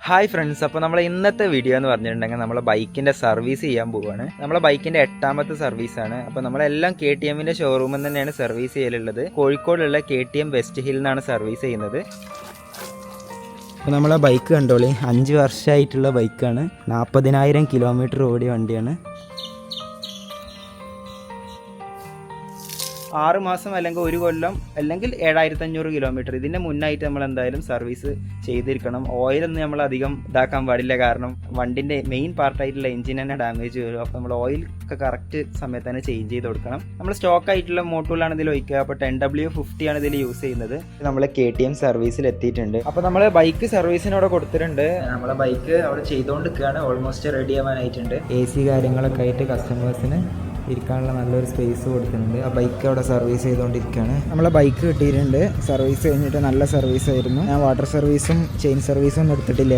Hi friends, അപ്പോൾ നമ്മൾ ഇന്നത്തെ വീഡിയോ എന്ന് പറഞ്ഞിട്ടുണ്ടെങ്കിൽ നമ്മളെ ബൈക്കിൻ്റെ സർവീസ് ചെയ്യാൻ പോവുകയാണ്. നമ്മളെ ബൈക്കിൻ്റെ 8ാമത്തെ സർവീസാണ്. അപ്പോൾ നമ്മളെല്ലാം KTM ഷോറൂമിൽ തന്നെയാണ് സർവീസ് ചെയ്യലുള്ളത്. കോഴിക്കോടുള്ള KTM വെസ്റ്റ് ഹിൽ നിന്നാണ് സർവീസ് ചെയ്യുന്നത്. അപ്പോൾ നമ്മളെ ബൈക്ക് കണ്ടോളി, 5 വർഷമായിട്ടുള്ള ബൈക്കാണ്. 40,000 കിലോമീറ്റർ ഓടിയ വണ്ടിയാണ്. 6 മാസം അല്ലെങ്കിൽ 1 കൊല്ലം അല്ലെങ്കിൽ 7,500 കിലോമീറ്റർ ഇതിൻ്റെ മുന്നായിട്ട് നമ്മൾ എന്തായാലും സർവീസ് ചെയ്തിരിക്കണം. ഓയിലൊന്നും നമ്മൾ അധികം ഇതാക്കാൻ പാടില്ല, കാരണം വണ്ടിൻ്റെ മെയിൻ പാർട്ടായിട്ടുള്ള എഞ്ചിൻ തന്നെ ഡാമേജ് വരും. അപ്പോൾ നമ്മൾ ഓയിൽ ഒക്കെ കറക്റ്റ് സമയത്ത് തന്നെ ചേഞ്ച് ചെയ്ത് കൊടുക്കണം. നമ്മൾ സ്റ്റോക്ക് ആയിട്ടുള്ള മോട്ടോളാണ് ഇതിൽ ഒഴിക്കുക. അപ്പോൾ 10W50 ആണ് ഇതിൽ യൂസ് ചെയ്യുന്നത്. നമ്മൾ KTM സർവീസിൽ എത്തിയിട്ടുണ്ട്. അപ്പോൾ നമ്മൾ ബൈക്ക് സർവീസിനോടെ കൊടുത്തിട്ടുണ്ട്. നമ്മളെ ബൈക്ക് അവിടെ ചെയ്തുകൊണ്ടിരിക്കുകയാണ്. Almost ready ആവാനായിട്ടുണ്ട്. AC കാര്യങ്ങളൊക്കെ ആയിട്ട് കസ്റ്റമേഴ്സിന് ഇരിക്കാനുള്ള നല്ലൊരു സ്പേസ് കൊടുക്കുന്നുണ്ട്. ആ ബൈക്ക് അവിടെ സർവീസ് ചെയ്തുകൊണ്ടിരിക്കുകയാണ്. നമ്മളെ ബൈക്ക് കിട്ടിയിട്ടുണ്ട്. സർവീസ് കഴിഞ്ഞിട്ട് നല്ല സർവീസ് ആയിരുന്നു. ഞാൻ വാട്ടർ സർവീസും ചെയിൻ സർവീസും ഒന്നും എടുത്തിട്ടില്ല.